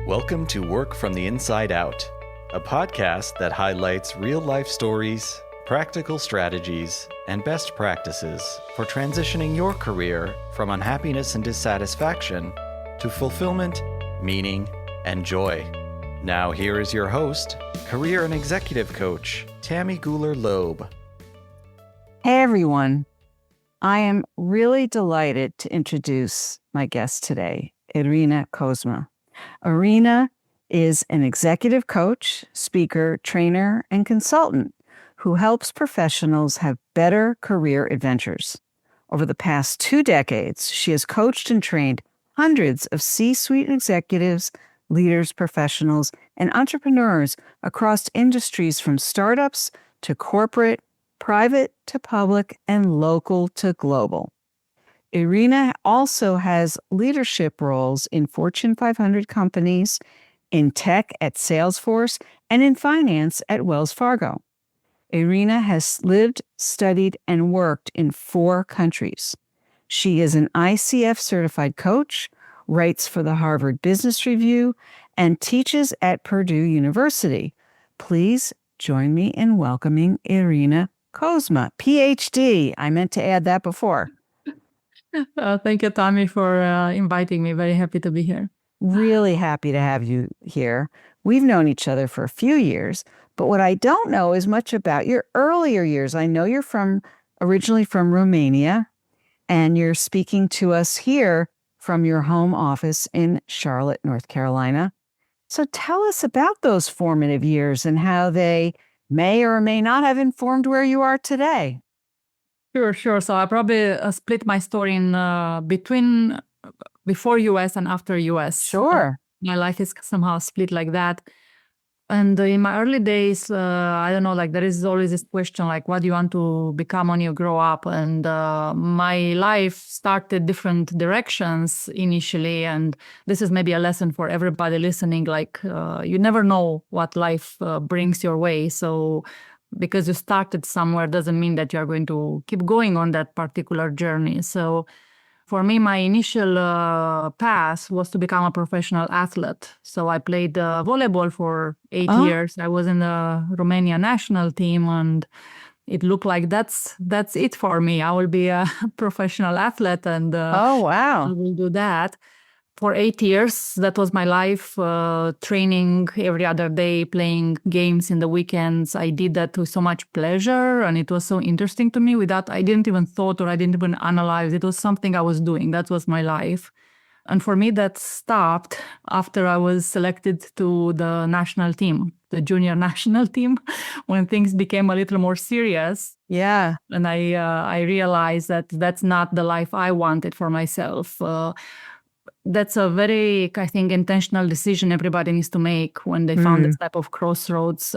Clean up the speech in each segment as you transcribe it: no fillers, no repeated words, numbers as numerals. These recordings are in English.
Welcome to Work from the Inside Out, a podcast that highlights real-life stories, practical strategies, and best practices for transitioning your career from unhappiness and dissatisfaction to fulfillment, meaning, and joy. Now here is your host, career and executive coach, Tammy Guler-Loeb. Hey everyone, I am really delighted to introduce my guest today, Irina Cozma. Irina is an executive coach, speaker, trainer, and consultant who helps professionals have better career adventures. Over the past 2 decades, she has coached and trained hundreds of C-suite executives, leaders, professionals, and entrepreneurs across industries from startups to corporate, private to public, and local to global. Irina also has leadership roles in Fortune 500 companies, in tech at Salesforce, and in finance at Wells Fargo. Irina has lived, studied, and worked in 4 countries. She is an ICF certified coach, writes for the Harvard Business Review, and teaches at Purdue University. Please join me in welcoming Irina Cozma, PhD. I meant to add that before. Thank you, Tammy, for inviting me. Very happy to be here. Really happy to have you here. We've known each other for a few years, but what I don't know is much about your earlier years. I know you're originally from Romania, and you're speaking to us here from your home office in Charlotte, North Carolina. So tell us about those formative years and how they may or may not have informed where you are today. Sure. So I probably split my story in between before US and after US. Sure. My life is somehow split like that. And in my early days, I don't know, there is always this question, what do you want to become when you grow up? And my life started different directions initially. And this is maybe a lesson for everybody listening. You never know what life brings your way. So because you started somewhere doesn't mean that you're going to keep going on that particular journey. So for me, my initial path was to become a professional athlete. So I played volleyball for 8 years. I was in the Romania national team, and it looked like that's it for me. I will be a professional athlete, and oh, wow. I will do that. For 8 years, that was my life, training every other day, playing games in the weekends. I did that with so much pleasure, and it was so interesting to me. With that, I didn't even thought, or I didn't even analyze. It was something I was doing. That was my life. And for me, that stopped after I was selected to the national team, the junior national team, when things became a little more serious. Yeah. And I realized that that's not the life I wanted for myself. That's a very, I think, intentional decision everybody needs to make when they found this type of crossroads.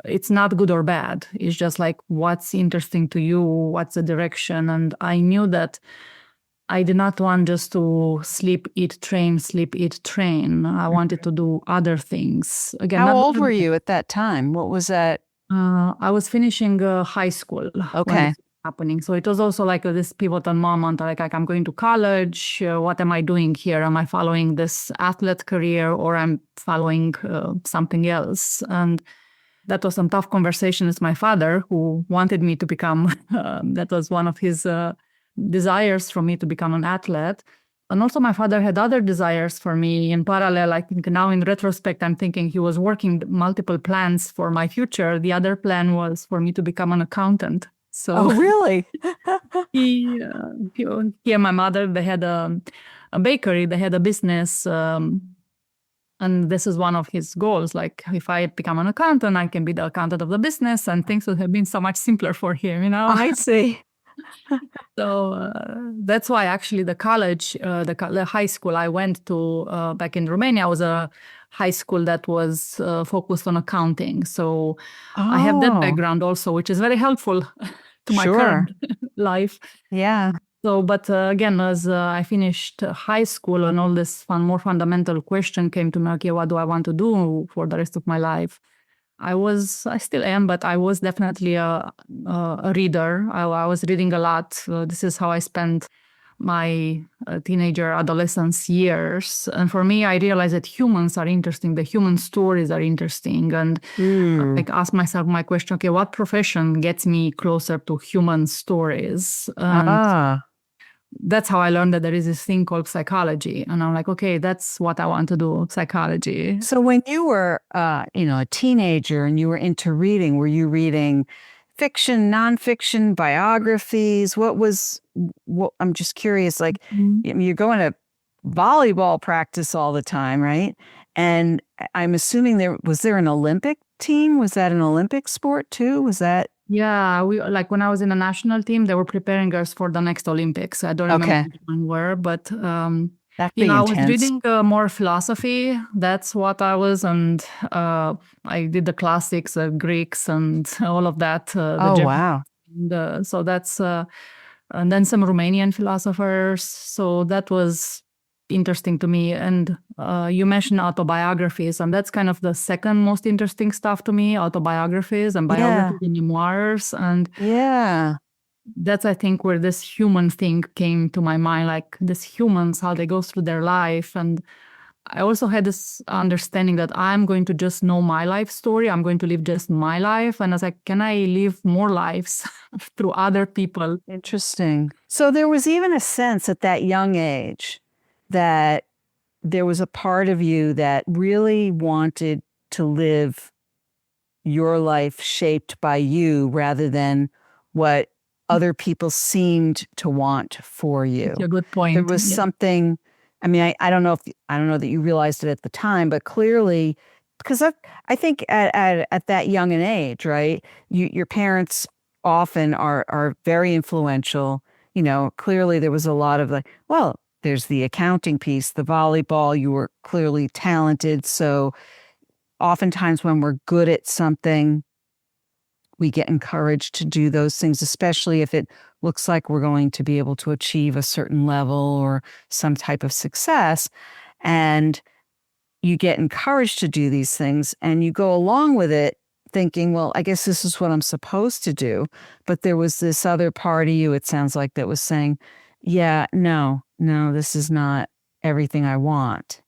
It's not good or bad. It's just what's interesting to you, what's the direction. And I knew that I did not want just to sleep, eat, train. I wanted to do other things. Again, how old were you at that time? What was that? I was finishing high school. Okay. Happening. So it was also this pivotal moment, I'm going to college. What am I doing here? Am I following this athlete career, or I'm following something else? And that was some tough conversation with my father, who wanted me to become, that was one of his desires for me to become an athlete. And also my father had other desires for me in parallel. I think now in retrospect, I'm thinking he was working multiple plans for my future. The other plan was for me to become an accountant. So, oh, really? he and my mother, they had a bakery, they had a business. And this is one of his goals. If I become an accountant, I can be the accountant of the business, and things would have been so much simpler for him, I see. So that's why actually the college, the high school I went to back in Romania was a high school that was focused on accounting. So I have that background also, which is very helpful to my current life. Yeah. So, but again, as I finished high school and all this more fundamental question came to me, okay, what do I want to do for the rest of my life? I still am, but I was definitely a reader. I was reading a lot. This is how I spent my teenager, adolescence years. And for me, I realized that humans are interesting. The human stories are interesting. And I asked myself my question, okay, what profession gets me closer to human stories? And that's how I learned that there is this thing called psychology. And I'm like, okay, that's what I want to do, psychology. So when you were, a teenager and you were into reading, were you reading fiction, nonfiction, biographies? I'm just curious, like you're going to volleyball practice all the time, right? And I'm assuming was there an Olympic team? Was that an Olympic sport too? Was that? Yeah, when I was in the national team, they were preparing us for the next Olympics. I don't remember which one were, but That'd be intense. I was reading more philosophy. That's what I was, and I did the classics, Greeks, and all of that. Wow! And, so that's and then some Romanian philosophers. So that was interesting to me. And you mentioned autobiographies, and that's kind of the second most interesting stuff to me: autobiographies and biographies and memoirs. And that's, I think, where this human thing came to my mind, like these humans, how they go through their life. And I also had this understanding that I'm going to just know my life story. I'm going to live just my life. And I was like, can I live more lives through other people? Interesting. So there was even a sense at that young age that there was a part of you that really wanted to live your life shaped by you rather than what other people seemed to want for you. That's a good point. There was something, I mean, I don't know that you realized it at the time, but clearly, because I think at that young an age, right, your parents often are very influential. Clearly there was a lot of there's the accounting piece, the volleyball, you were clearly talented. So oftentimes when we're good at something, we get encouraged to do those things, especially if it looks like we're going to be able to achieve a certain level or some type of success. And you get encouraged to do these things and you go along with it thinking, well, I guess this is what I'm supposed to do. But there was this other part of you, it sounds like, that was saying, yeah, no, this is not everything I want.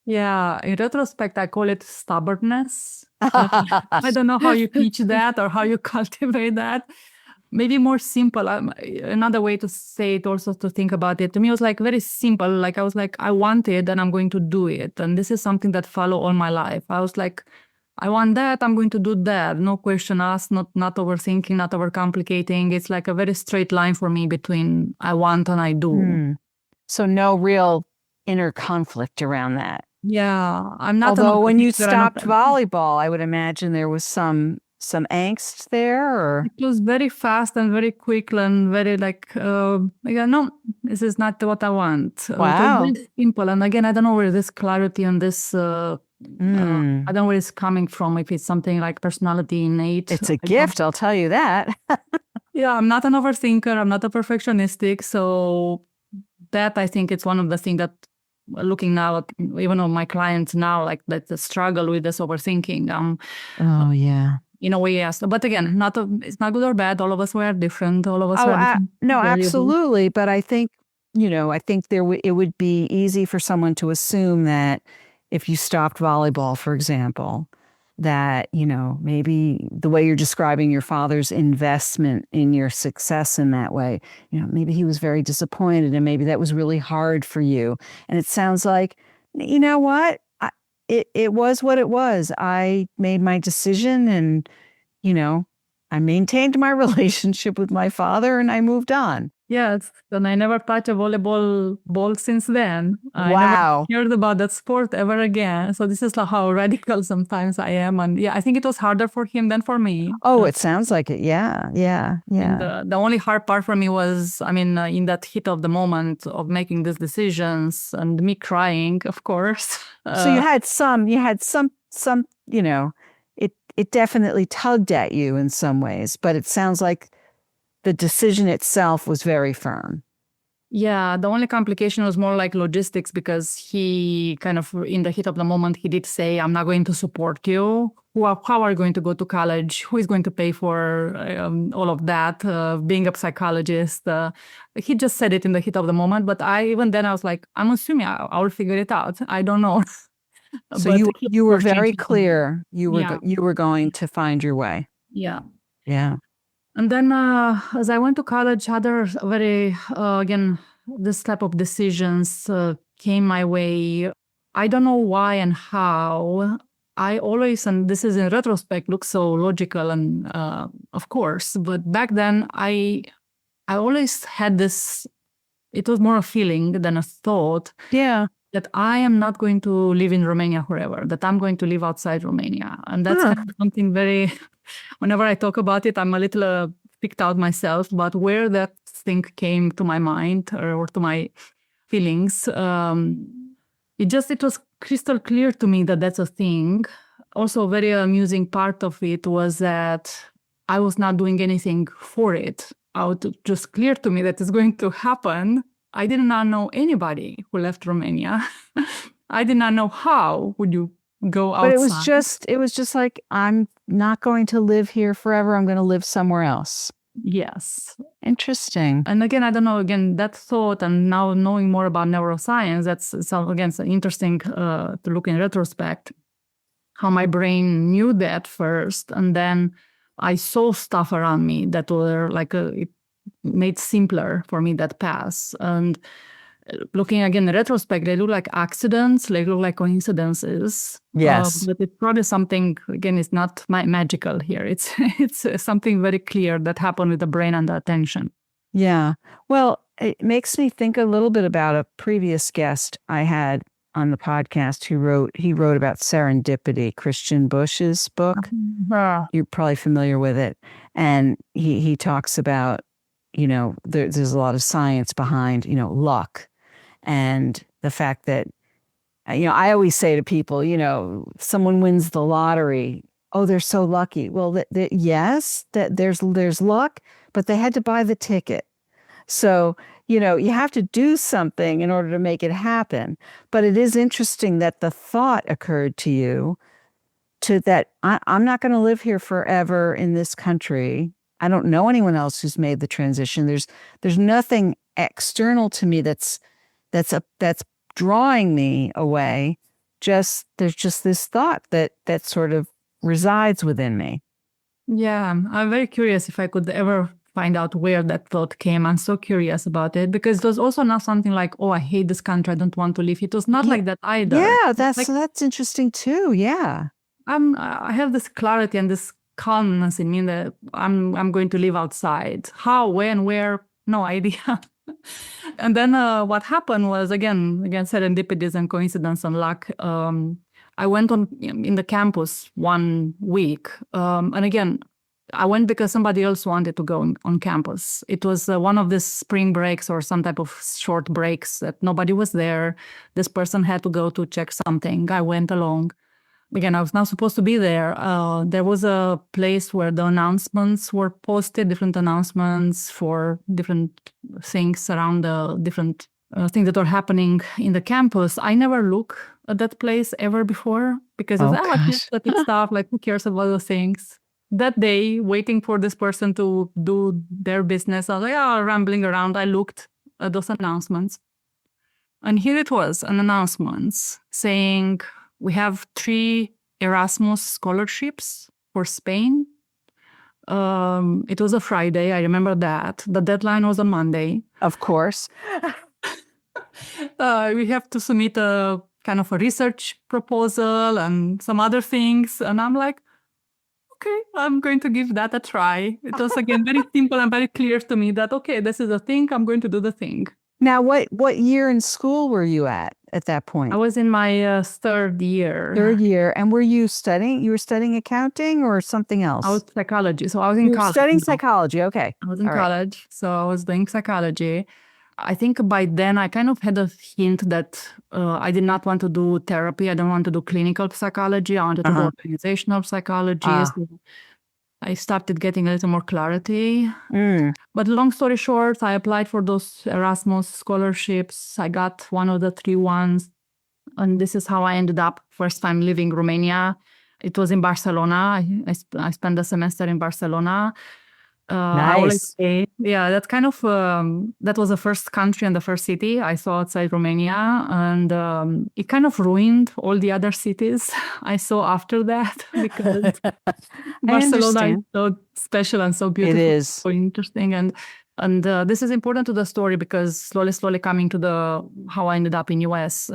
Yeah, in retrospect, I call it stubbornness. I don't know how you teach that or how you cultivate that. Maybe more simple. Another way to say it, also to think about it, to me, it was like very simple. Like I was like, I want it and I'm going to do it. And this is something that follow all my life. I was like, I want that, I'm going to do that. No question asked, not overthinking, not overcomplicating. It's like a very straight line for me between I want and I do. So no real inner conflict around that. Yeah, I'm not. Although when you stopped volleyball, I would imagine there was some angst there, or it was very fast and very quick and very no, this is not what I want. Wow. It was very simple. And again, I don't know where this clarity and this I don't know where it's coming from. If it's something like personality innate, it's a gift. I'll tell you that. Yeah, I'm not an overthinker. I'm not a perfectionistic. So that, I think, it's one of the things that, looking now at even on my clients now, like that the struggle with this overthinking. Oh yeah. In a way, yes. But again, it's not good or bad. All of us were different. All of us were different. No, absolutely. But I think, it would be easy for someone to assume that if you stopped volleyball, for example, that, maybe the way you're describing your father's investment in your success in that way, maybe he was very disappointed and maybe that was really hard for you. And it sounds like, you know what? It was what it was. I made my decision and, I maintained my relationship with my father and I moved on. Yes, and I never touched a volleyball ball since then. I Wow. never heard about that sport ever again. So this is how radical sometimes I am. And yeah, I think it was harder for him than for me. Oh, it sounds like it. Yeah. And the only hard part for me was, in that heat of the moment of making these decisions and me crying, of course. So you had some, it definitely tugged at you in some ways, but it sounds like the decision itself was very firm. Yeah, the only complication was more like logistics because he kind of, in the heat of the moment, he did say, I'm not going to support you how are you going to go to college? Who is going to pay for all of that? Being a psychologist. He just said it in the heat of the moment. But even then I was like, I'm assuming I will figure it out. I don't know. So But you were very changing. clear. You Yeah. were going to find your way. Yeah. Yeah. And then as I went to college, other very, again, this type of decisions came my way. I don't know why and how. I always, and this is in retrospect, looks so logical and of course, but back then I always had this, it was more a feeling than a thought. Yeah. That I am not going to live in Romania forever, that I'm going to live outside Romania. And that's kind of something very, whenever I talk about it, I'm a little picked out myself, but where that thing came to my mind or to my feelings, it was crystal clear to me that that's a thing. Also, a very amusing part of it was that I was not doing anything for it. It was just clear to me that it's going to happen. I did not know anybody who left Romania. I did not know how would you go outside. But it was just like, I'm not going to live here forever. I'm going to live somewhere else. Yes. Interesting. And again, I don't know, that thought and now knowing more about neuroscience, that's again interesting to look in retrospect, how my brain knew that first. And then I saw stuff around me that were like, it made simpler for me that path. And looking again in retrospect, they look like accidents, they look like coincidences. Yes. But it's probably something, again, it's not magical here. It's something very clear that happened with the brain and the attention. Yeah. Well, it makes me think a little bit about a previous guest I had on the podcast who wrote about serendipity, Christian Bush's book. You're probably familiar with it. And he talks about, there's a lot of science behind, luck. And the fact that, I always say to people, someone wins the lottery. Oh, they're so lucky. Well, yes, that there's luck, but they had to buy the ticket. So, you have to do something in order to make it happen. But it is interesting that the thought occurred to you that I'm not going to live here forever in this country. I don't know anyone else who's made the transition. There's nothing external to me that's drawing me away. There's just this thought that sort of resides within me. Yeah, I'm very curious if I could ever find out where that thought came. I'm so curious about it because it was also not something like, oh, I hate this country, I don't want to live. It was not like that either. Yeah, that's interesting too. Yeah. I have this clarity and this calmness in me that I'm going to live outside. How, when, where, no idea. And then what happened was, again, serendipities and coincidence and luck. I went in the campus 1 week. And again, I went because somebody else wanted to go on campus. It was one of these spring breaks or some type of short breaks that nobody was there. This person had to go to check something. I went along. Again, I was not supposed to be there. There was a place where the announcements were posted, different announcements for different things around the different things that are happening in the campus. I never looked at that place ever before because it's stuff, like who cares about those things? That day, waiting for this person to do their business, I was like, rambling around. I looked at those announcements. And here it was, an announcement saying, we have 3 Erasmus scholarships for Spain. It was a Friday. I remember that. The deadline was on Monday. Of course. We have to submit a kind of a research proposal and some other things. And I'm like, okay, I'm going to give that a try. It was, again, very simple and very clear to me that, okay, this is a thing. I'm going to do the thing. Now, what year in school were you at that point? I was in my third year. Third year. And were you studying? You were studying accounting or something else? I was psychology. So I was in college. Studying psychology. Okay. I was in college. So I was doing psychology. I think by then I kind of had a hint that I did not want to do therapy. I don't want to do clinical psychology. I wanted to do organizational psychology. So I started getting a little more clarity. But long story short, I applied for those Erasmus scholarships. I got one of the 3 ones. And this is how I ended up first time leaving Romania. It was in Barcelona. I spent the semester in Barcelona. I always Nice. say, yeah, that kind of that was the first country and the first city I saw outside Romania, and it kind of ruined all the other cities I saw after that because I Barcelona is understand. so special and so It beautiful, is. so interesting, and this is important to the story because slowly coming to the how I ended up in US.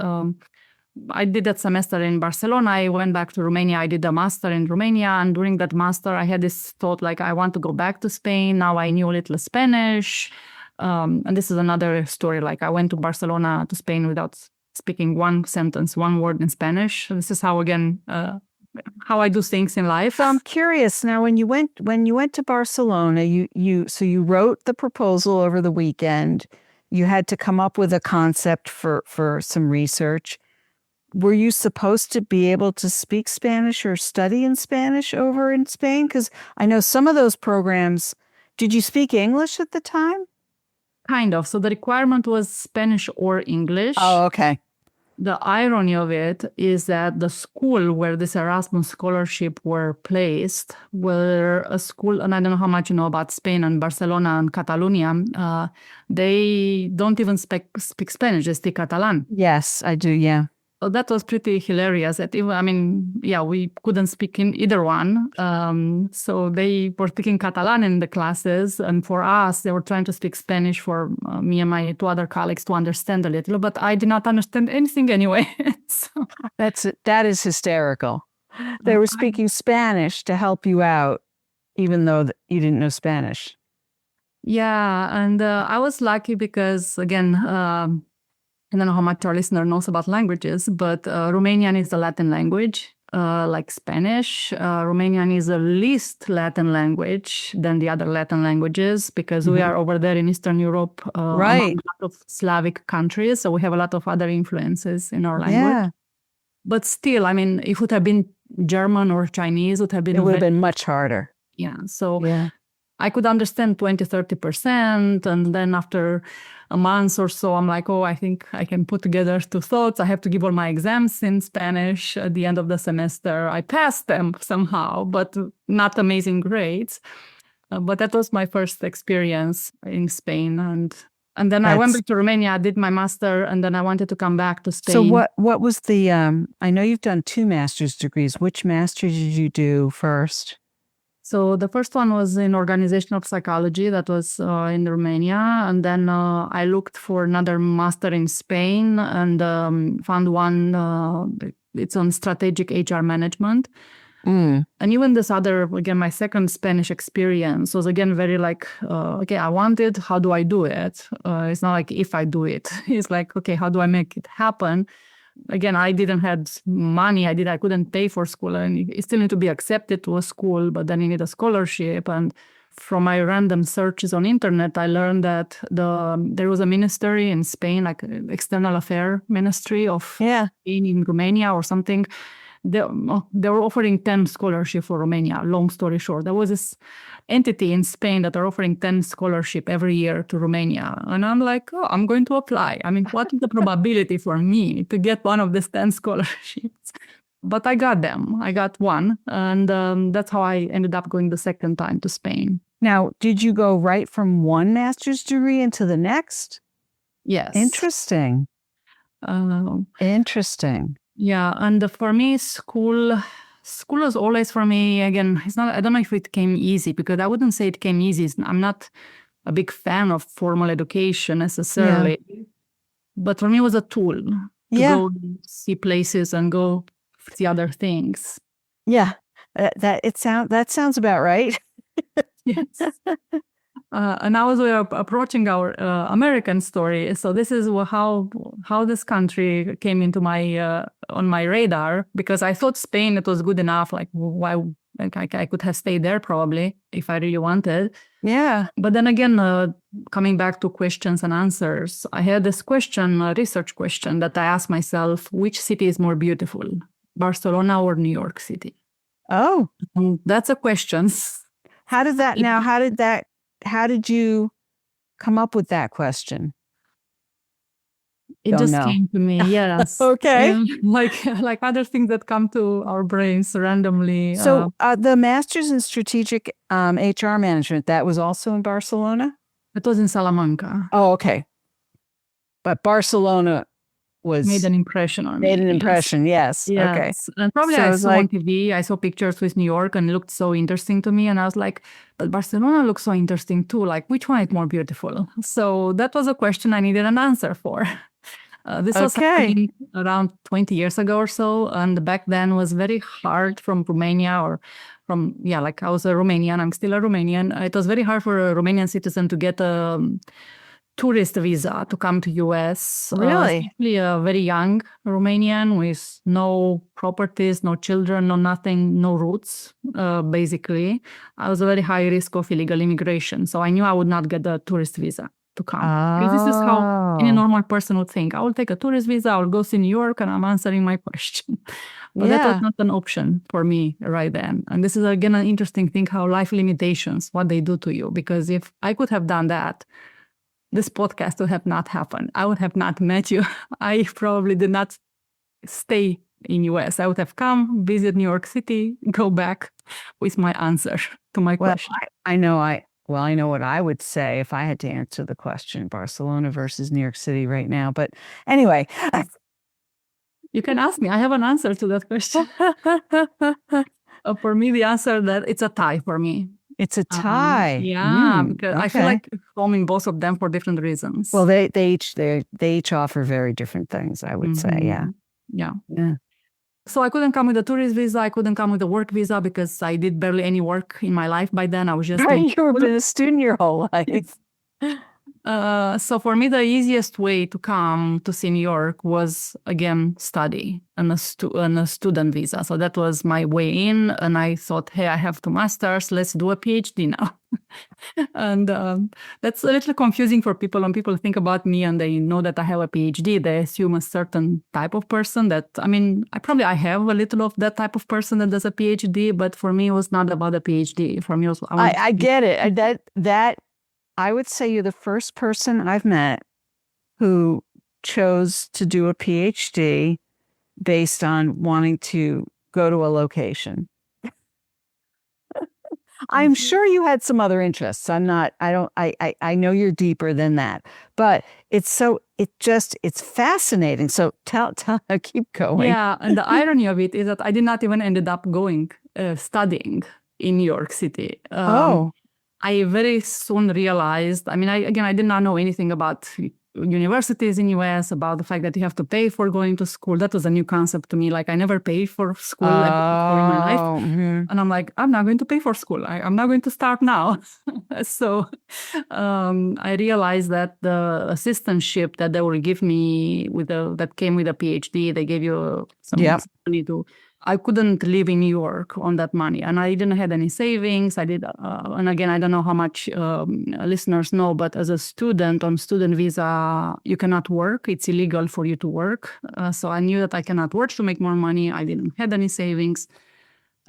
I did that semester in Barcelona. I went back to Romania. I did a master in Romania. And during that master, I had this thought like, I want to go back to Spain. Now I knew a little Spanish. And this is another story. Like I went to Barcelona to Spain without speaking one sentence, one word in Spanish. This is how, again, how I do things in life. So I'm curious now, when you went to Barcelona, you wrote the proposal over the weekend. You had to come up with a concept for some research. Were you supposed to be able to speak Spanish or study in Spanish over in Spain? Because I know some of those programs, did you speak English at the time? Kind of. So the requirement was Spanish or English. Oh, okay. The irony of it is that the school where this Erasmus scholarship were placed were a school, and I don't know how much you know about Spain and Barcelona and Catalonia. They don't even speak Spanish, they speak Catalan. Yes, I do, yeah. So that was pretty hilarious. We couldn't speak in either one. So they were speaking Catalan in the classes. And for us, they were trying to speak Spanish for me and my two other colleagues to understand a little. But I did not understand anything anyway. So, that is hysterical. They were speaking Spanish to help you out, even though you didn't know Spanish. Yeah. And I was lucky because, again, I don't know how much our listener knows about languages, but Romanian is the Latin language, like Spanish. Romanian is the least Latin language than the other Latin languages because we are over there in Eastern Europe, Right. among a lot of Slavic countries. So we have a lot of other influences in our language. Yeah. But still, I mean, if it would have been German or Chinese, it would have been much harder. Yeah. So yeah. I could understand 20-30%. And then after a month or so, I'm like, I think I can put together two thoughts. I have to give all my exams in Spanish at the end of the semester. I passed them somehow, but not amazing grades. But that was my first experience in Spain. And then I went back to Romania, did my master, and then I wanted to come back to Spain. So what was the, I know you've done 2 master's degrees. Which master did you do first? So the first one was in organizational psychology. That was in Romania. And then I looked for another master in Spain and found one. It's on strategic HR management. And even this other, again, my second Spanish experience was, again, very like, okay, I want it. How do I do it? It's not like if I do it. It's like, okay, how do I make it happen? Again, I didn't have money. I couldn't pay for school, and you still need to be accepted to a school, but then you need a scholarship. And from my random searches on internet, I learned that there was a ministry in Spain, like external affair ministry of Spain in Romania or something. They were offering 10 scholarships for Romania. Long story short, there was this entity in Spain that are offering 10 scholarship every year to Romania. And I'm like, I'm going to apply. I mean, what is the probability for me to get one of these 10 scholarships? But I got them. I got one. And that's how I ended up going the second time to Spain. Now, did you go right from one master's degree into the next? Yes. Interesting. Interesting. Yeah, and for me, school was always for me, again, it's not, I don't know if it came easy, because I wouldn't say it came easy. I'm not a big fan of formal education necessarily, but for me it was a tool to go see places and go see other things. Yeah, that sounds about right. Yes. And now as we are approaching our American story, so this is how this country came into my on my radar, because I thought Spain, it was good enough. Like, why? Like I could have stayed there probably if I really wanted. Yeah. But then again, coming back to questions and answers, I had this question, a research question that I asked myself: which city is more beautiful, Barcelona or New York City? Oh, and that's a question. How did you come up with that question? It don't just know. came to me, yes. Okay. And like other things that come to our brains randomly. So the master's in strategic HR management, that was also in Barcelona? It was in Salamanca. Oh, okay. But Barcelona was Made an impression on me. made an Yes. impression. Yes. Okay. Yes. And probably So I it's saw on like- TV, I saw pictures with New York and it looked so interesting to me. And I was like, but Barcelona looks so interesting too. Like, which one is more beautiful? So that was a question I needed an answer for. This was Okay. happening around 20 years ago or so. And back then was very hard from Romania or from, like I was a Romanian, I'm still a Romanian. It was very hard for a Romanian citizen to get a tourist visa to come to US. Really? Especially a very young Romanian with no properties, no children, no nothing, no roots, basically. I was a very high risk of illegal immigration. So I knew I would not get a tourist visa to come. Because this is how any normal person would think. I will take a tourist visa, I will go see New York and I'm answering my question. But that was not an option for me right then. And this is again an interesting thing, how life limitations, what they do to you. Because if I could have done that, this podcast would have not happened. I would have not met you. I probably did not stay in US. I would have come, visit New York City, go back with my answer to my question. I know what I would say if I had to answer the question, Barcelona versus New York City right now. But anyway. You can ask me. I have an answer to that question. For me, the answer that it's a tie for me. It's a tie. Because I feel like filming both of them for different reasons. Well, they each offer very different things, I would say. Yeah. So I couldn't come with a tourist visa. I couldn't come with a work visa because I did barely any work in my life by then. I was just You've been a student your whole life. So for me, the easiest way to come to see New York was, again, study and a student visa. So that was my way in. And I thought, hey, I have 2 masters. Let's do a PhD now. And that's a little confusing for people. When people think about me and they know that I have a PhD, they assume a certain type of person that, I have a little of that type of person that does a PhD. But for me, it was not about a PhD. For me, it was... I get it. That I would say you're the first person I've met who chose to do a PhD based on wanting to go to a location. I'm sure you had some other interests. I know you're deeper than that, but it's fascinating. So keep going. Yeah. And the irony of it is that I did not even ended up going, studying in New York City. I very soon realized, I did not know anything about universities in US, about the fact that you have to pay for going to school. That was a new concept to me. Like, I never paid for school before in my life. Mm-hmm. And I'm like, I'm not going to pay for school. I'm not going to start now. So I realized that the assistantship that they will give me that came with a PhD, they gave you some money to... I couldn't live in New York on that money, and I didn't have any savings. I did, and again, I don't know how much listeners know, but as a student on student visa, you cannot work. It's illegal for you to work. So I knew that I cannot work to make more money. I didn't have any savings,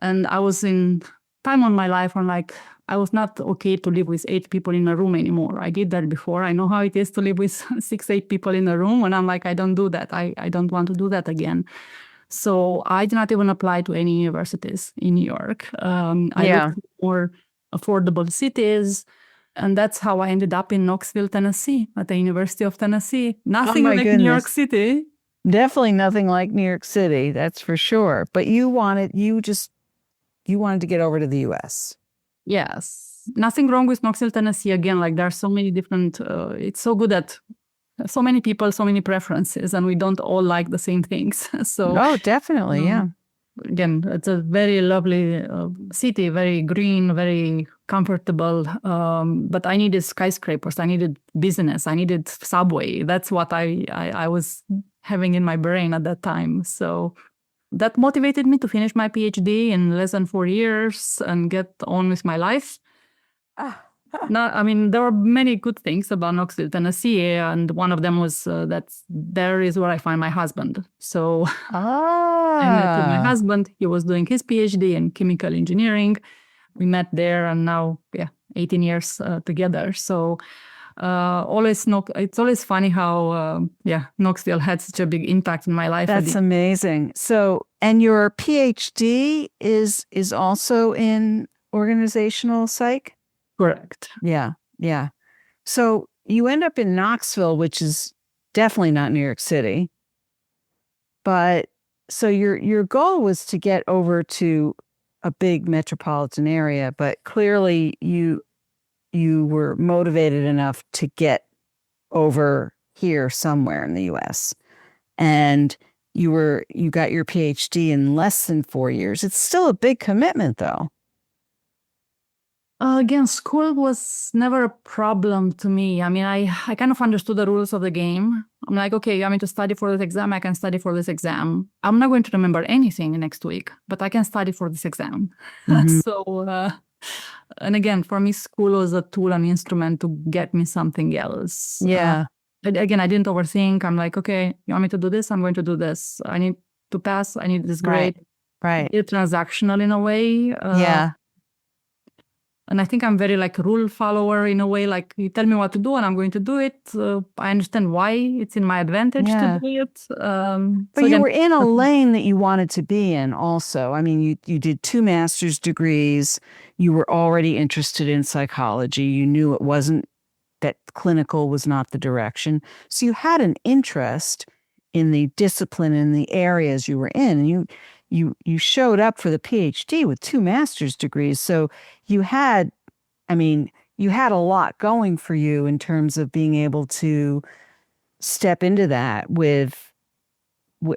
and I was in time on my life when I was not okay to live with 8 people in a room anymore. I did that before. I know how it is to live with 6-8 people in a room, and I'm like, I don't do that. I don't want to do that again. So I did not even apply to any universities in New York. I looked for affordable cities, and that's how I ended up in Knoxville, Tennessee, at the University of Tennessee. Nothing like New York City. Definitely nothing like New York City, that's for sure. But you wanted to get over to the US. Yes. Nothing wrong with Knoxville, Tennessee. Again, there are so many different, it's so good that so many people, so many preferences, and we don't all like the same things. So, definitely, yeah. Again, it's a very lovely city, very green, very comfortable. But I needed skyscrapers, I needed business, I needed subway. That's what I was having in my brain at that time. So that motivated me to finish my PhD in less than 4 years and get on with my life. No, there were many good things about Knoxville, Tennessee, and one of them was that there is where I find my husband. So I met my husband. He was doing his PhD in chemical engineering. We met there, and now, 18 years together. So It's always funny how Knoxville had such a big impact in my life. That's amazing. So, and your PhD is also in organizational psych? Correct. Yeah. So you end up in Knoxville, which is definitely not New York City. But so your goal was to get over to a big metropolitan area, but clearly you were motivated enough to get over here somewhere in the US. And you got your PhD in less than 4 years. It's still a big commitment though. Again, school was never a problem to me. I mean, I kind of understood the rules of the game. I'm like, okay, you want me to study for this exam? I can study for this exam. I'm not going to remember anything next week, but I can study for this exam. Mm-hmm. So, and again, for me, school was a tool, an instrument to get me something else. Yeah. Again, I didn't overthink. I'm like, okay, you want me to do this? I'm going to do this. I need to pass. I need this grade. Right. It's transactional in a way. Yeah. And I think I'm very like rule follower in a way, like you tell me what to do and I'm going to do it. I understand why it's in my advantage to do it. But you were in a lane that you wanted to be in also. I mean, you did 2 master's degrees. You were already interested in psychology. You knew it wasn't that clinical was not the direction. So you had an interest in the discipline in the areas you were in. And you showed up for the PhD with 2 master's degrees. So you had a lot going for you in terms of being able to step into that with,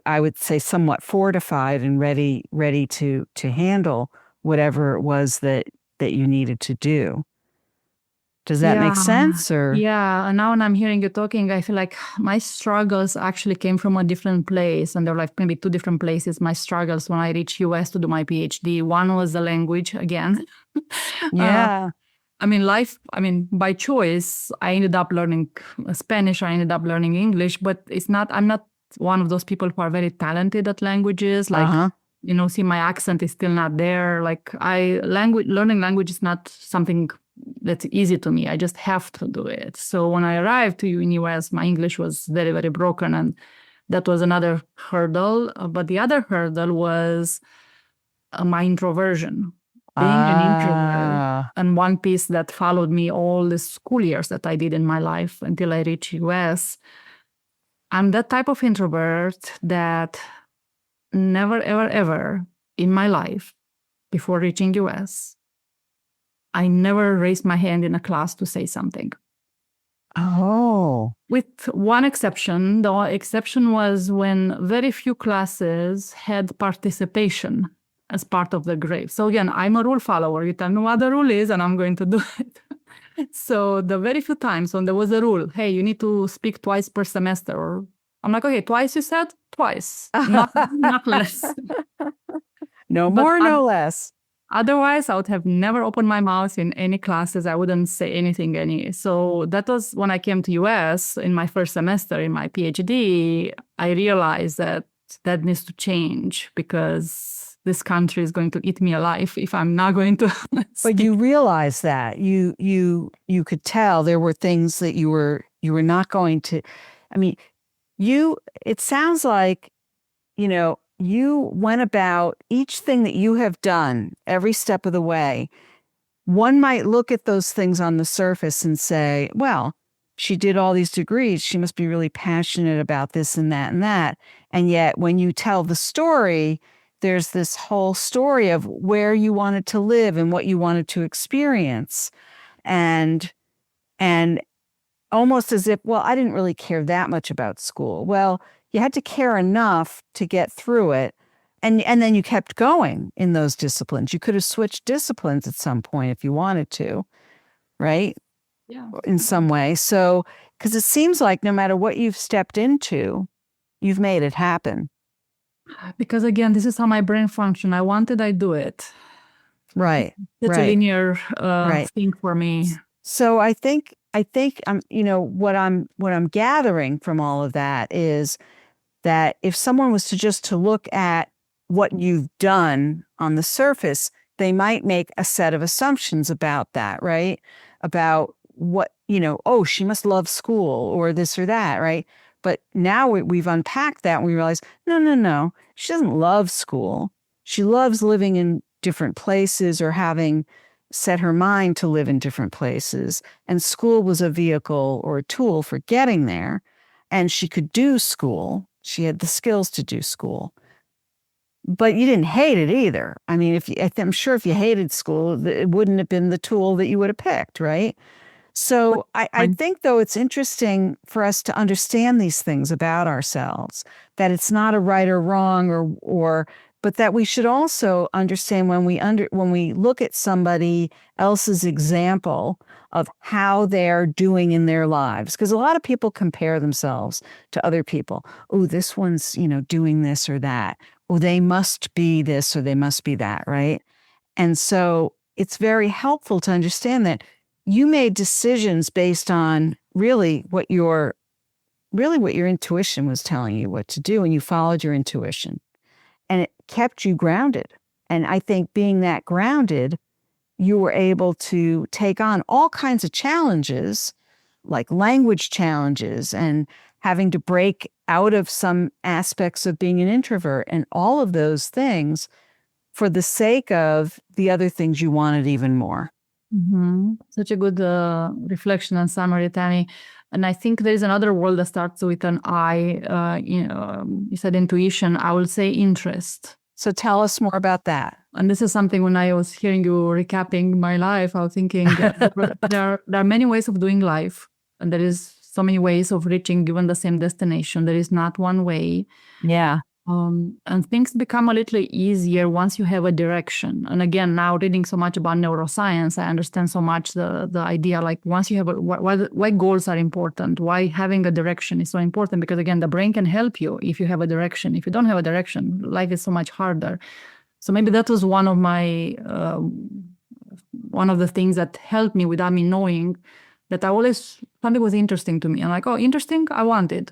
I would say, somewhat fortified and ready to handle whatever it was that you needed to do. Does that make sense? Or yeah, and now when I'm hearing you talking, I feel like my struggles actually came from a different place, and they're like maybe 2 different places. My struggles when I reached US to do my PhD. One was the language again. Yeah. By choice, I ended up learning Spanish. I ended up learning English, but I'm not one of those people who are very talented at languages. Like, see, my accent is still not there. Like learning language is not something that's easy to me. I just have to do it. So when I arrived to in US, my English was very, very broken. And that was another hurdle. But the other hurdle was my introversion. Being an introvert. And one piece that followed me all the school years that I did in my life until I reached US. I'm that type of introvert that never, ever, ever in my life before reaching US, I never raised my hand in a class to say something. Oh. With one exception. The exception was when very few classes had participation as part of the grade. So again, I'm a rule follower. You tell me what the rule is and I'm going to do it. So the very few times when there was a rule, hey, you need to speak twice per semester. I'm like, okay, twice you said? Twice. Not less. No more, no less. Otherwise, I would have never opened my mouth in any classes. I wouldn't say anything. So that was when I came to US in my first semester in my PhD. I realized that needs to change because this country is going to eat me alive if I'm not going to. But you realized that you could tell there were things that you were not going to. I mean, it sounds like, you went about each thing that you have done every step of the way. One might look at those things on the surface and say, well, she did all these degrees. She must be really passionate about this and that and that. And yet when you tell the story, there's this whole story of where you wanted to live and what you wanted to experience. And almost as if, well, I didn't really care that much about school. Well, you had to care enough to get through it. And then you kept going in those disciplines. You could have switched disciplines at some point if you wanted to, right? Yeah. In some way. So, because it seems like no matter what you've stepped into, you've made it happen. Because again, this is how my brain functions. I wanted, I do it. Right. It's a linear thing for me. So I think what I'm gathering from all of that is that if someone was to look at what you've done on the surface, they might make a set of assumptions about that, right? About what oh, she must love school or this or that, right? But now we've unpacked that and we realize, no. She doesn't love school. She loves living in different places or having set her mind to live in different places. And school was a vehicle or a tool for getting there. And she could do school. She had the skills to do school. But you didn't hate it either. I mean, I'm sure if you hated school, it wouldn't have been the tool that you would have picked, right? So I think, though, it's interesting for us to understand these things about ourselves, that it's not a right or wrong, but that we should also understand when we look at somebody else's example of how they're doing in their lives, because a lot of people compare themselves to other people. Oh, this one's, doing this or that. Oh, they must be this or they must be that, right? And so it's very helpful to understand that you made decisions based on really what your intuition was telling you what to do, and you followed your intuition. And it kept you grounded. And I think being that grounded, you were able to take on all kinds of challenges, like language challenges and having to break out of some aspects of being an introvert and all of those things for the sake of the other things you wanted even more. Mm-hmm. Such a good reflection and summary, Tammy. And I think there is another word that starts with an I. You said intuition. I will say interest. So tell us more about that. And this is something when I was hearing you recapping my life, I was thinking there are many ways of doing life. And there is so many ways of reaching even the same destination. There is not one way. Yeah. And things become a little easier once you have a direction. And again, now reading so much about neuroscience, I understand so much the idea, like once you have why goals are important, why having a direction is so important, because again, the brain can help you if you have a direction. If you don't have a direction, life is so much harder. So maybe that was one of the things that helped me without me knowing, that something was interesting to me. I'm like, oh, interesting, I want it.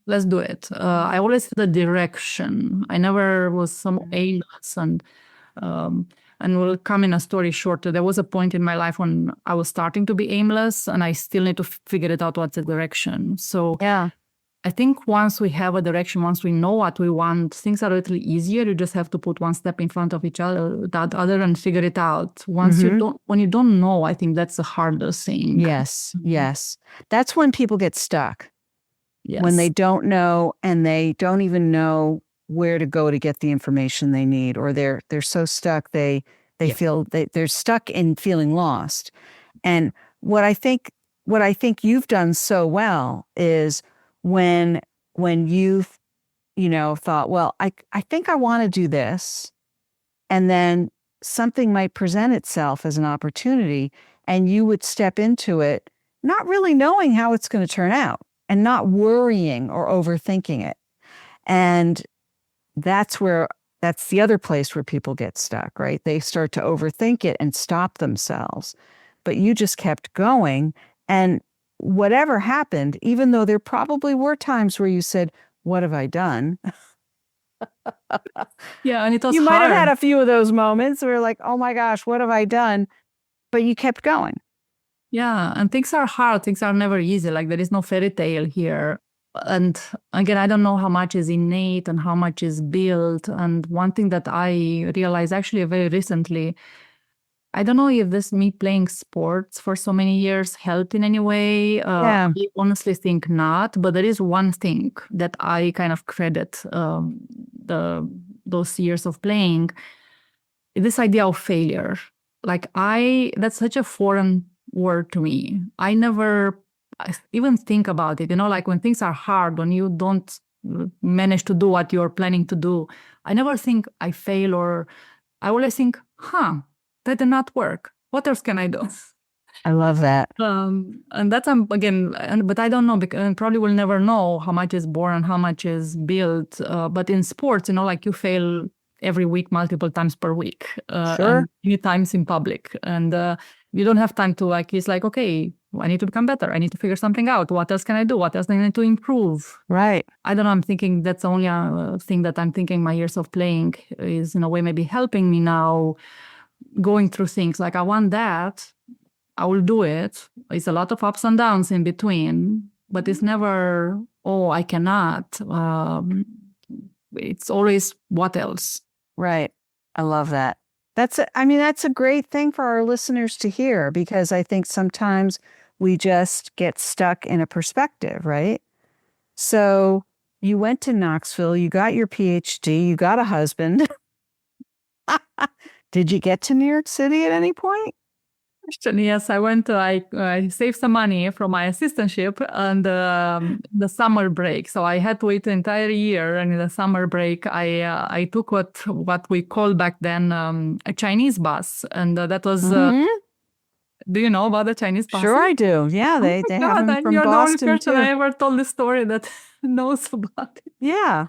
Let's do it. I always had a direction. I never was some aimless, and we'll come in a story short. There was a point in my life when I was starting to be aimless, and I still need to figure it out what's the direction. So yeah, I think once we have a direction, once we know what we want, things are a little easier. You just have to put one step in front of each other, that other, and figure it out. When you don't know, I think that's the hardest thing. Yes. That's when people get stuck. Yes. When they don't know and they don't even know where to go to get the information they need, or they're so stuck they feel they're stuck in feeling lost. And what I think you've done so well is when you've thought, well, I think I want to do this, and then something might present itself as an opportunity, and you would step into it not really knowing how it's going to turn out, and not worrying or overthinking it. And that's the other place where people get stuck, right? They start to overthink it and stop themselves. But you just kept going. And whatever happened, even though there probably were times where you said, what have I done? Yeah, and it was You hard. might have had a few of those moments where you're like, oh my gosh, what have I done? But you kept going. Yeah, and things are hard. Things are never easy. Like there is no fairy tale here. And again, I don't know how much is innate and how much is built. And one thing that I realized actually very recently, I don't know if me playing sports for so many years helped in any way. Yeah. I honestly think not. But there is one thing that I kind of credit those years of playing, this idea of failure. Like that's such a foreign word to me. I never even think about it, like when things are hard, when you don't manage to do what you're planning to do, I never think I fail, or I always think, that did not work. What else can I do? I love that. And that's, but I don't know, because probably we'll never know how much is born and how much is built. But in sports, like you fail every week, multiple times per week, Sure. and many times in public. And you don't have time to it's like, okay, I need to become better. I need to figure something out. What else can I do? What else do I need to improve? Right. I don't know. I'm thinking that's the only thing that I'm thinking my years of playing is in a way maybe helping me now going through things. Like I want that. I will do it. It's a lot of ups and downs in between, but it's never, oh, I cannot. It's always what else. Right. I love that. That's a great thing for our listeners to hear, because I think sometimes we just get stuck in a perspective, right? So you went to Knoxville, you got your PhD, you got a husband. Did you get to New York City at any point? Yes, I saved some money from my assistantship and the summer break. So I had to wait the entire year, and in the summer break, I took what we called back then a Chinese bus, and that was. Do you know about the Chinese bus? Sure, I do. Yeah, they have them from you're Boston the only person too. I ever told the story that knows about it. Yeah.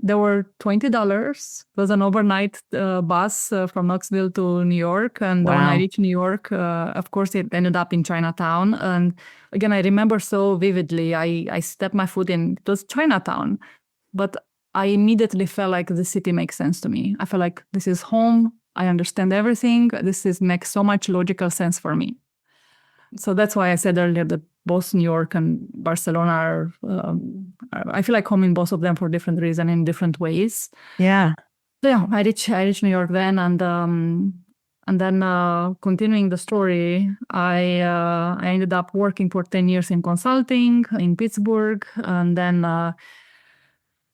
There were $20. It was an overnight bus from Knoxville to New York. And when I reached New York, of course, it ended up in Chinatown. And again, I remember so vividly, I stepped my foot in. It was Chinatown. But I immediately felt like the city makes sense to me. I felt like this is home. I understand everything. Makes so much logical sense for me. So that's why I said earlier that both New York and Barcelona are, I feel like home in both of them for different reasons, in different ways. Yeah. So yeah, I reached New York then, and then continuing the story, I ended up working for 10 years in consulting in Pittsburgh, and then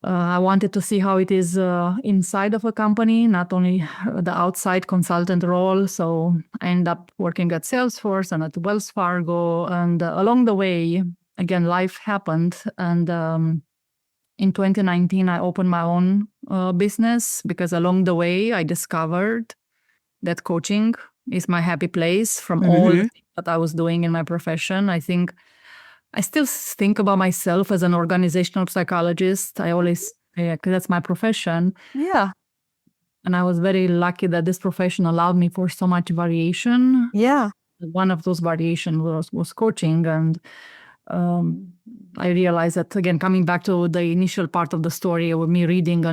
I wanted to see how it is inside of a company, not only the outside consultant role. So I ended up working at Salesforce and at Wells Fargo. And along the way, again, life happened. And in 2019, I opened my own business, because along the way, I discovered that coaching is my happy place from all the things that I was doing in my profession. I still think about myself as an organizational psychologist. I always, because that's my profession. Yeah. And I was very lucky that this profession allowed me for so much variation. Yeah. One of those variations was coaching. And I realized that, again, coming back to the initial part of the story, with me reading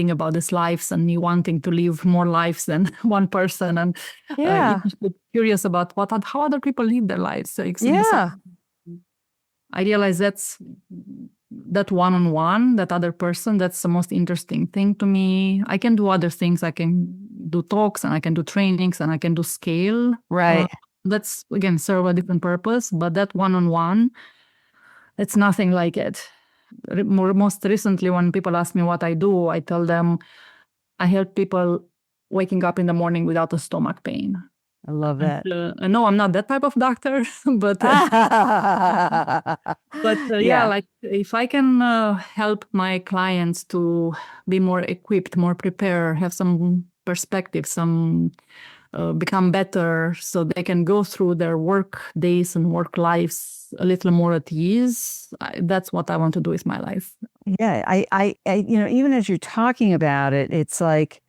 about these lives and me wanting to live more lives than one person, and curious about how other people live their lives. So I realized that one-on-one, that other person, that's the most interesting thing to me. I can do other things. I can do talks, and I can do trainings, and I can do scale. Right. That's, again, serve a different purpose. But that one-on-one, it's nothing like it. Most recently, when people ask me what I do, I tell them I help people waking up in the morning without a stomach pain. I love that. No, I'm not that type of doctor, but like if I can help my clients to be more equipped, more prepared, have some perspective, become better, so they can go through their work days and work lives a little more at ease. That's what I want to do with my life. Yeah, I even as you're talking about it, it's like,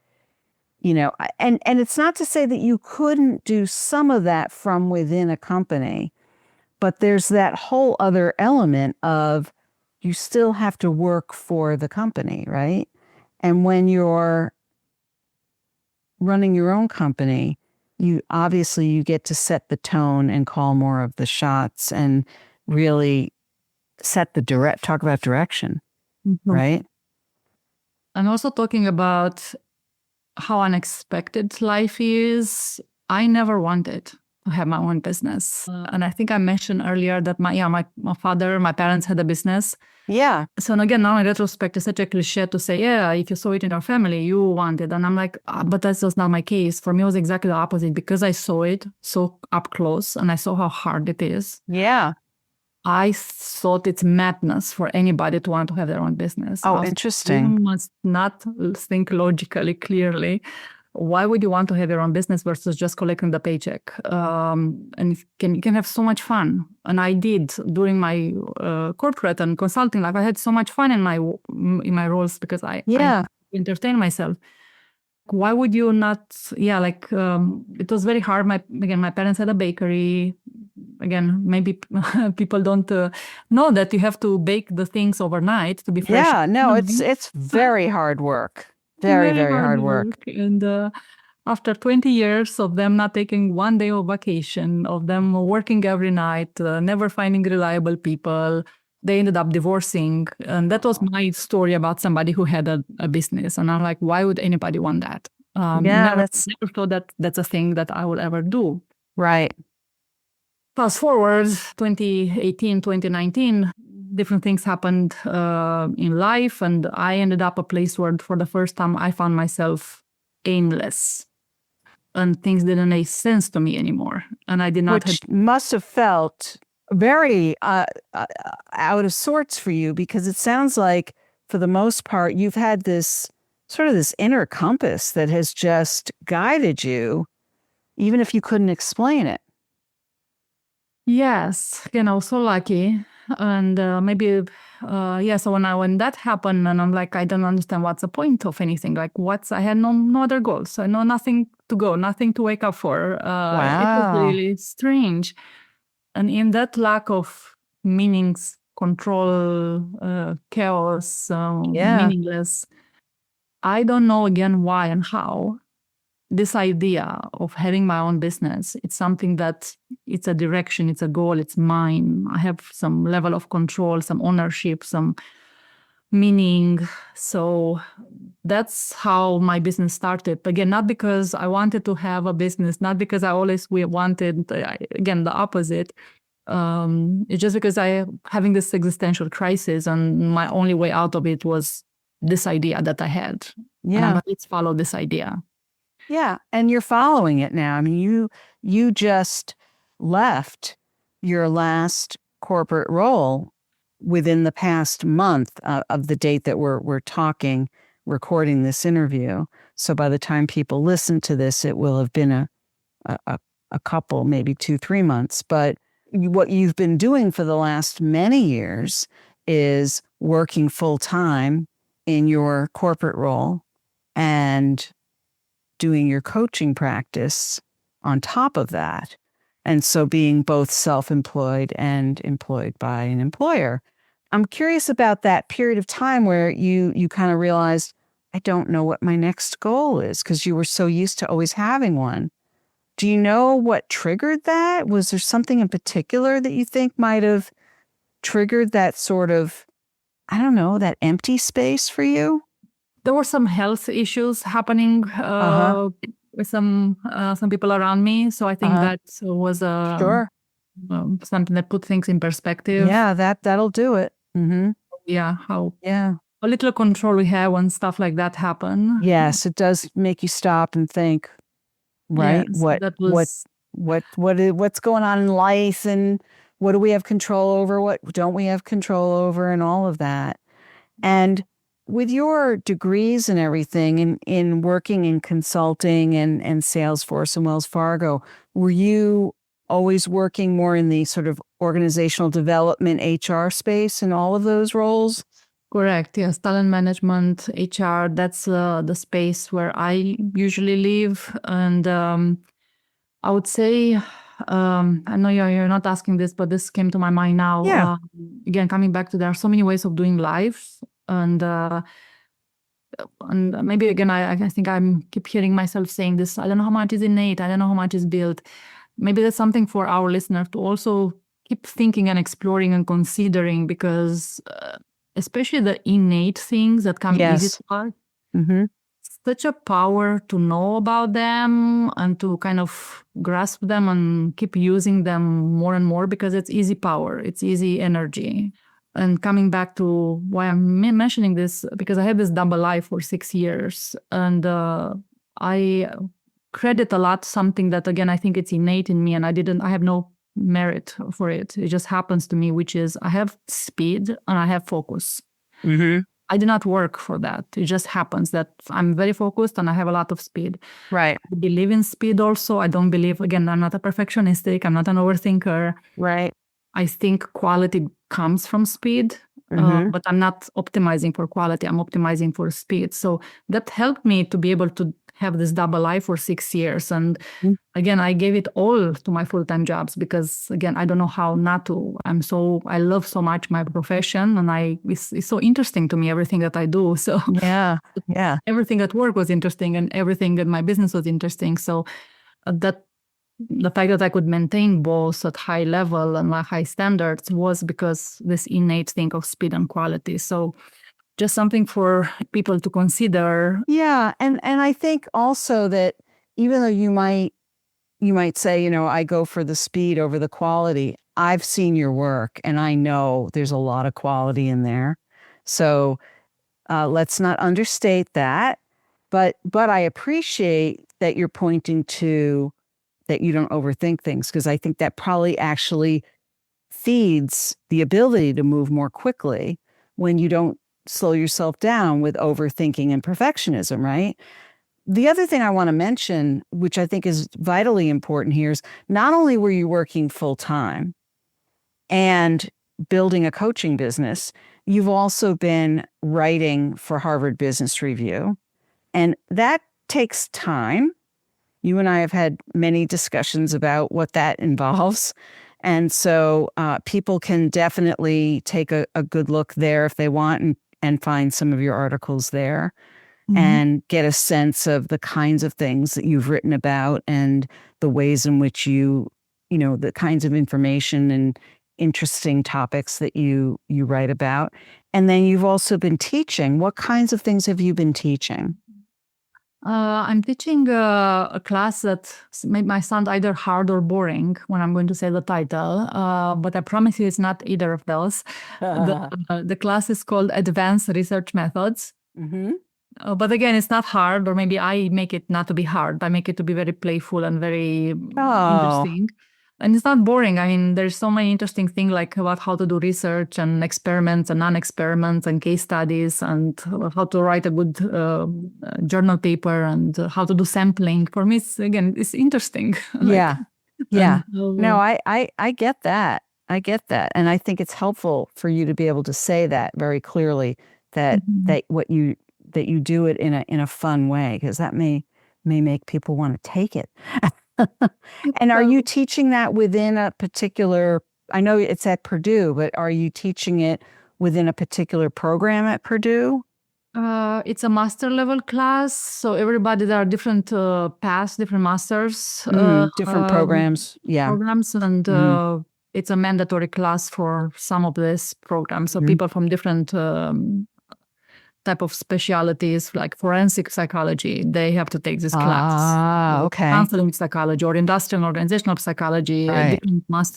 and it's not to say that you couldn't do some of that from within a company, but there's that whole other element of you still have to work for the company, right? And when you're running your own company, you get to set the tone and call more of the shots and really talk about direction, right? And also talking about how unexpected life is. I never wanted to have my own business. And I think I mentioned earlier that my parents had a business. Yeah. So again, now in retrospect, it's such a cliche to say, if you saw it in your family, you want it. And I'm like, but that's just not my case. For me, it was exactly the opposite, because I saw it so up close and I saw how hard it is. Yeah. I thought it's madness for anybody to want to have their own business. Oh, interesting. You must not think logically, clearly. Why would you want to have your own business versus just collecting the paycheck? And you can have so much fun. And I did during my corporate and consulting life. I had so much fun in my roles, because I entertain myself. Why would you not? It was very hard. My parents had a bakery. Again, maybe people don't know that you have to bake the things overnight to be fresh. Yeah, no, it's very hard work. Very hard work. And after 20 years of them not taking one day of vacation, of them working every night, never finding reliable people, they ended up divorcing. And that was my story about somebody who had a business. And I'm like, why would anybody want that? Never thought that that's a thing that I would ever do. Right. Fast forward 2018, 2019, different things happened in life. And I ended up a place where for the first time I found myself aimless. And things didn't make sense to me anymore. And I did not... Which must have felt very out of sorts for you, because it sounds like, for the most part, you've had this sort of this inner compass that has just guided you, even if you couldn't explain it. Yes, again, I was so lucky. And maybe, so when that happened, and I'm like, I don't understand what's the point of anything. Like, I had no other goals. I know nothing to go, nothing to wake up for. Wow. It was really strange. And in that lack of meanings, control, chaos, meaningless, I don't know again why and how. This idea of having my own business, it's something that it's a direction, it's a goal, it's mine. I have some level of control, some ownership, some meaning. So that's how my business started. Again, not because I wanted to have a business, not because I always wanted, again, the opposite. It's just because I having this existential crisis, and my only way out of it was this idea that I had. Yeah. And I'm like, let's follow this idea. Yeah, and you're following it now. I mean, you just left your last corporate role within the past month of the date that we're recording this interview. So by the time people listen to this, it will have been a couple, maybe 2-3 months. But what you've been doing for the last many years is working full time in your corporate role and doing your coaching practice on top of that. And so being both self-employed and employed by an employer. I'm curious about that period of time where you kind of realized, I don't know what my next goal is, because you were so used to always having one. Do you know what triggered that? Was there something in particular that you think might have triggered that sort of, I don't know, that empty space for you? There were some health issues happening with some people around me. So I think that was something that put things in perspective. Yeah, that'll do it. Mm-hmm. Yeah, a little control we have when stuff like that happen. Yes, it does make you stop and think, right? Yes, what's going on in life, and what do we have control over? What don't we have control over, and all of that. And with your degrees and everything in working in consulting and Salesforce and Wells Fargo, were you always working more in the sort of organizational development HR space in all of those roles? Correct. Yes. Talent management, HR, that's the space where I usually live. And I would say, I know you're not asking this, but this came to my mind now. Yeah. Again, coming back to, there are so many ways of doing life. And maybe again, I think I'm keep hearing myself saying this. I don't know how much is innate. I don't know how much is built. Maybe that's something for our listeners to also keep thinking and exploring and considering, because especially the innate things that come easy to us, such a power to know about them and to kind of grasp them and keep using them more and more, because it's easy power, it's easy energy. And coming back to why I'm mentioning this, because I had this double life for 6 years, and I credit a lot something that, again, I think it's innate in me, and I have no merit for it. It just happens to me, which is I have speed and I have focus. Mm-hmm. I did not work for that. It just happens that I'm very focused and I have a lot of speed. Right. I believe in speed also. I don't believe, again, I'm not a perfectionistic. I'm not an overthinker. Right. I think quality comes from speed, but I'm not optimizing for quality. I'm optimizing for speed. So that helped me to be able to have this double life for 6 years. And Mm. again, I gave it all to my full-time jobs because, again, I don't know how not to. I love so much my profession, and it's so interesting to me, everything that I do. So Yeah. everything at work was interesting, and everything in my business was interesting. So that the fact that I could maintain both at high level and high standards was because this innate thing of speed and quality. So just something for people to consider. Yeah. And I think also that even though you might say, I go for the speed over the quality, I've seen your work and I know there's a lot of quality in there. So let's not understate that. But I appreciate that you're pointing to that you don't overthink things, because I think that probably actually feeds the ability to move more quickly when you don't slow yourself down with overthinking and perfectionism, right? The other thing I want to mention, which I think is vitally important here, is not only were you working full time and building a coaching business, you've also been writing for Harvard Business Review. And that takes time. You and I have had many discussions about what that involves. And so people can definitely take a good look there if they want and find some of your articles there. Mm-hmm. And get a sense of the kinds of things that you've written about and the ways in which the kinds of information and interesting topics that you write about. And then you've also been teaching. What kinds of things have you been teaching? I'm teaching a class that might sound either hard or boring when I'm going to say the title, but I promise you it's not either of those. The class is called Advanced Research Methods. Mm-hmm. But again, it's not hard, or maybe I make it not to be hard. I make it to be very playful and very interesting. And it's not boring. I mean, there's so many interesting things like about how to do research and experiments and non-experiments and case studies and how to write a good journal paper and how to do sampling. For me, it's interesting. Yeah. No, I get that. I get that. And I think it's helpful for you to be able to say that very clearly, that that you do it in a fun way, because that may make people want to take it. And are you teaching that within a particular, I know it's at Purdue, but are you teaching it within a particular program at Purdue? It's a master level class. So everybody, there are different paths, different masters. Different programs. Yeah. Programs. And it's a mandatory class for some of these programs. So people from different type of specialities, like forensic psychology, they have to take this class. Okay. Counseling psychology or industrial and organizational psychology,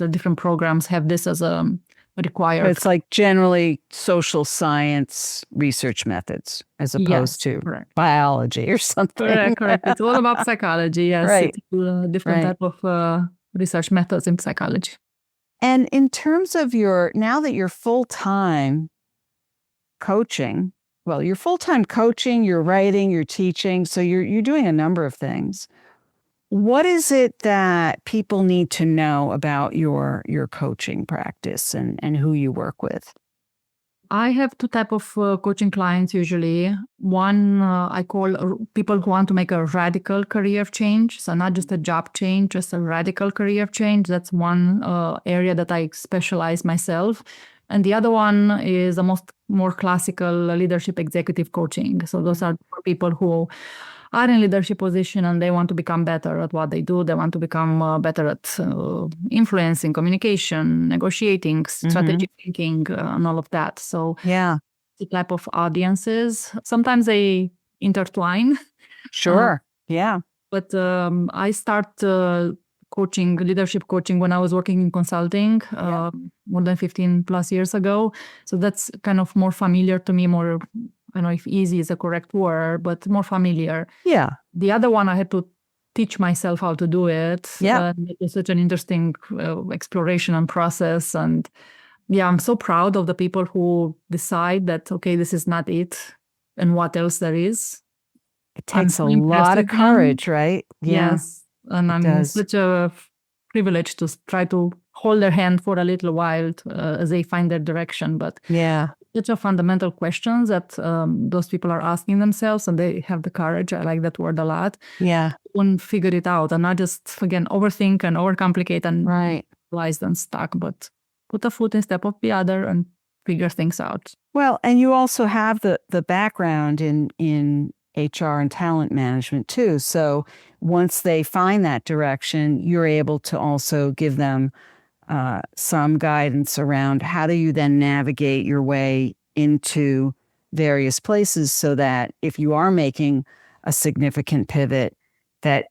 different programs have this as a required. But it's like generally social science research methods as opposed to biology or something. Correct. It's all about psychology. Yes, right. It's different type of research methods in psychology. And in terms of now that you're full-time coaching, you're full-time coaching, you're writing, you're teaching, so you're doing a number of things. What is it that people need to know about your coaching practice and who you work with? I have two types of coaching clients usually. One I call people who want to make a radical career change. So not just a job change, just a radical career change. That's one area that I specialize myself. And the other one is a more classical leadership executive coaching. So those are people who are in leadership position and they want to become better at what they do. They want to become better at influencing, communication, negotiating, strategic thinking, and all of that. So the type of audiences, sometimes they intertwine. Sure. But I start leadership coaching when I was working in consulting more than 15 plus years ago. So that's kind of more familiar to me, more, I don't know if easy is the correct word, but more familiar. Yeah. The other one, I had to teach myself how to do it. Yeah. It was such an interesting exploration and process. And I'm so proud of the people who decide that, okay, this is not it. And what else there is. It takes a lot of courage, right? Yeah. Yes. And I'm such a privilege to try to hold their hand for a little while as they find their direction. But such a fundamental questions that those people are asking themselves, and they have the courage. I like that word a lot. Yeah. And figure it out, and not just again overthink and overcomplicate and realize unstuck, but put a foot in step of the other and figure things out. Well, and you also have the background in HR and talent management too. So once they find that direction, you're able to also give them some guidance around how do you then navigate your way into various places so that if you are making a significant pivot, that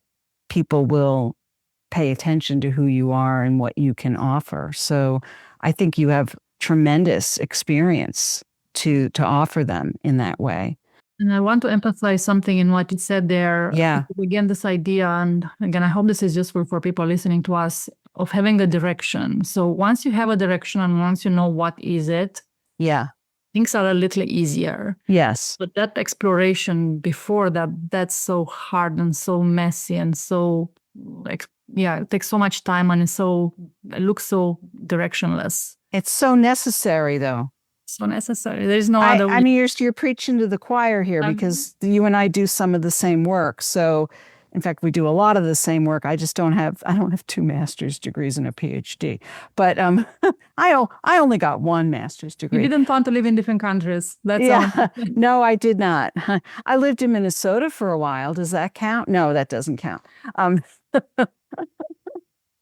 people will pay attention to who you are and what you can offer. So I think you have tremendous experience to offer them in that way. And I want to emphasize something in what you said there. Yeah. Again, this idea, and again, I hope this is useful for people listening to us, of having a direction. So once you have a direction and once you know what is it, things are a little easier. Yes. But that exploration before that, that's so hard and so messy and so it takes so much time and it looks so directionless. It's so necessary though. So necessary. There's no other way. I mean, you're preaching to the choir here because you and I do some of the same work. So in fact, we do a lot of the same work. I don't have 2 master's degrees and a PhD, but I only got 1 master's degree. You didn't want to live in different countries. That's all. No, I did not. I lived in Minnesota for a while. Does that count? No, that doesn't count.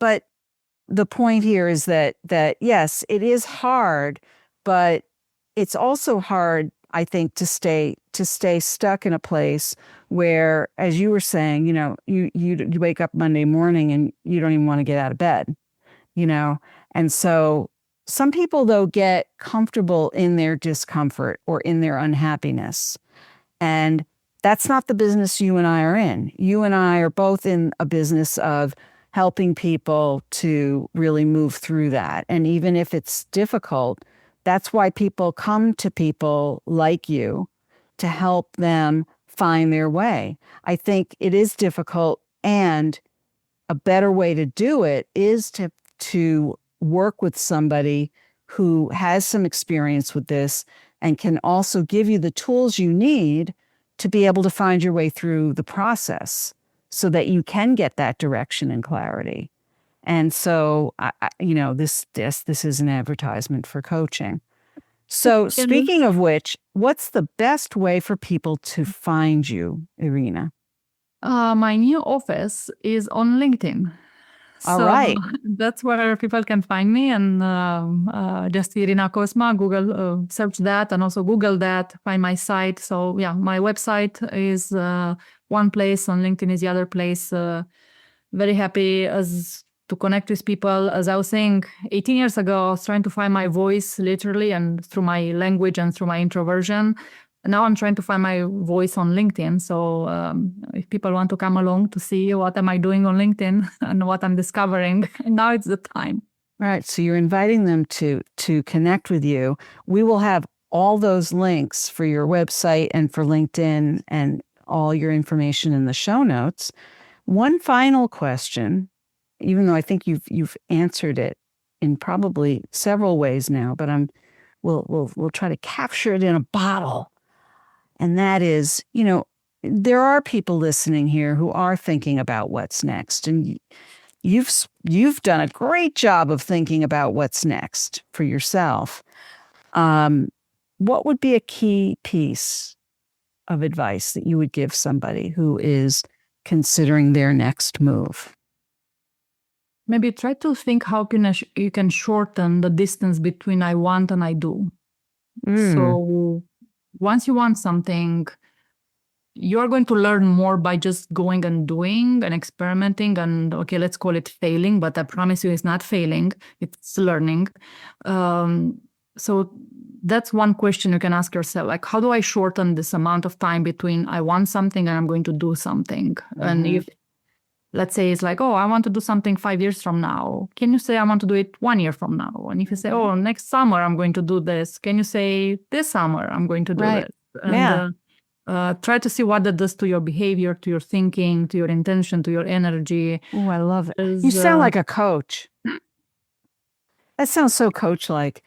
But the point here is that yes, it is hard, but it's also hard, I think, to stay stuck in a place where, as you were saying, you wake up Monday morning and you don't even want to get out of bed, And so some people, though, get comfortable in their discomfort or in their unhappiness. And that's not the business you and I are in. You and I are both in a business of helping people to really move through that. And even if it's difficult, that's why people come to people like you to help them find their way. I think it is difficult, and a better way to do it is to work with somebody who has some experience with this and can also give you the tools you need to be able to find your way through the process so that you can get that direction and clarity. And so, this is an advertisement for coaching. So speaking of which, what's the best way for people to find you, Irina? My new office is on LinkedIn. All right. That's where people can find me, and just Irina Cozma, Google, search that, and also Google that, find my site. So yeah, my website is one place, on LinkedIn is the other place. Very happy to connect with people. As I was saying, 18 years ago, I was trying to find my voice literally and through my language and through my introversion. And now I'm trying to find my voice on LinkedIn. So if people want to come along to see what am I doing on LinkedIn and what I'm discovering, now it's the time. Right. So you're inviting them to connect with you. We will have all those links for your website and for LinkedIn and all your information in the show notes. One final question, even though I think you've answered it in probably several ways now, but we'll try to capture it in a bottle. And that is, there are people listening here who are thinking about what's next, and you've done a great job of thinking about what's next for yourself. What would be a key piece of advice that you would give somebody who is considering their next move? Maybe try to think how you can shorten the distance between I want and I do. So once you want something, you're going to learn more by just going and doing and experimenting and, okay, let's call it failing, but I promise you it's not failing, it's learning. So that's one question you can ask yourself, like, how do I shorten this amount of time between I want something and I'm going to do something? Mm-hmm. And if, let's say it's like, oh, I want to do something 5 years from now, can you say I want to do it 1 year from now? And if you say, oh, next summer I'm going to do this, can you say this summer I'm going to do this? And, try to see what that does to your behavior, to your thinking, to your intention, to your energy. Oh, I love it. You sound like a coach. That sounds so coach-like.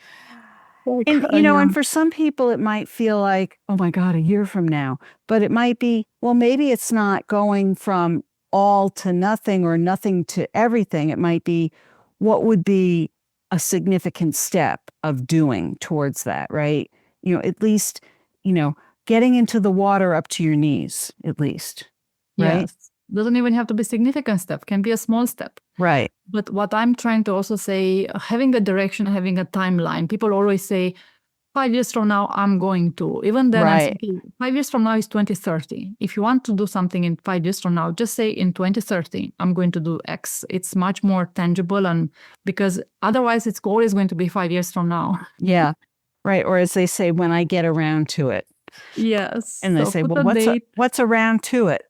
And, and for some people, it might feel like, oh my God, a year from now. But it might be, well, maybe it's not going from all to nothing or nothing to everything. It might be, what would be a significant step of doing towards that, right? At least, getting into the water up to your knees, at least, right? Yes. Doesn't even have to be a significant step, can be a small step. Right. But what I'm trying to also say, having a direction, having a timeline, people always say, 5 years from now, I'm going to. Even then, I'm thinking, 5 years from now is 2030. If you want to do something in 5 years from now, just say in 2030, I'm going to do X. It's much more tangible, and because otherwise it's always going to be 5 years from now. Yeah. Right. Or as they say, when I get around to it. Yes. And they say, well, what's around to it?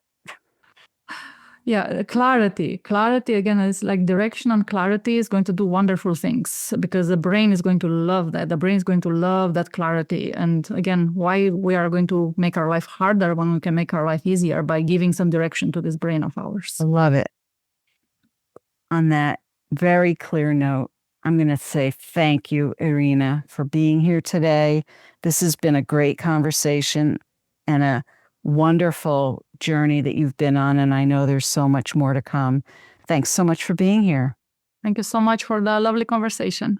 Yeah, clarity. Clarity, again, is like direction, and clarity is going to do wonderful things because the brain is going to love that. The brain is going to love that clarity. And again, why we are going to make our life harder when we can make our life easier by giving some direction to this brain of ours. I love it. On that very clear note, I'm going to say thank you, Irina, for being here today. This has been a great conversation and a wonderful journey that you've been on, and I know there's so much more to come. Thanks so much for being here. Thank you so much for the lovely conversation.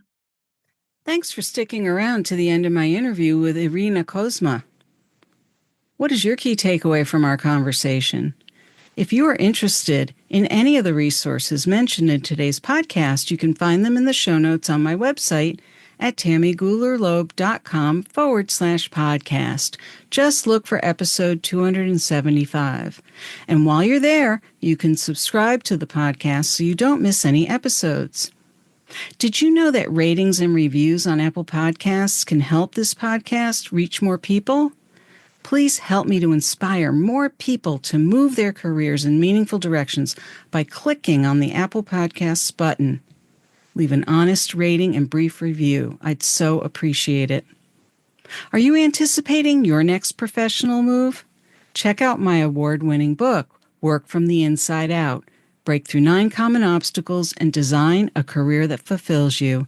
Thanks for sticking around to the end of my interview with Irina Cozma. What is your key takeaway from our conversation? If you are interested in any of the resources mentioned in today's podcast, you can find them in the show notes on my website at tammygulerloeb.com/podcast. Just look for episode 275. And while you're there, you can subscribe to the podcast so you don't miss any episodes. Did you know that ratings and reviews on Apple Podcasts can help this podcast reach more people? Please help me to inspire more people to move their careers in meaningful directions by clicking on the Apple Podcasts button. Leave an honest rating and brief review. I'd so appreciate it. Are you anticipating your next professional move? Check out my award-winning book, Work from the Inside Out. Break through 9 common obstacles and design a career that fulfills you.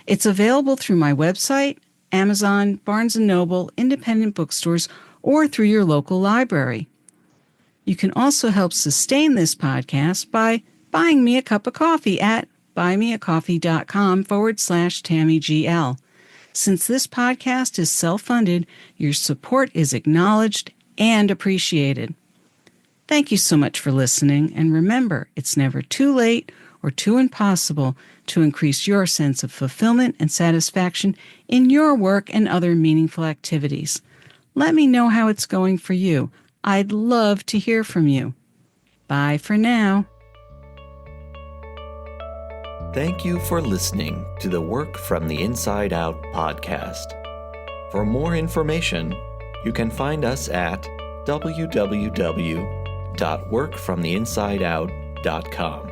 It's available through my website, Amazon, Barnes & Noble, independent bookstores, or through your local library. You can also help sustain this podcast by buying me a cup of coffee at buymeacoffee.com/TammyGL. Since this podcast is self-funded, your support is acknowledged and appreciated. Thank you so much for listening, and remember, it's never too late or too impossible to increase your sense of fulfillment and satisfaction in your work and other meaningful activities. Let me know how it's going for you. I'd love to hear from you. Bye for now. Thank you for listening to the Work from the Inside Out podcast. For more information, you can find us at www.workfromtheinsideout.com.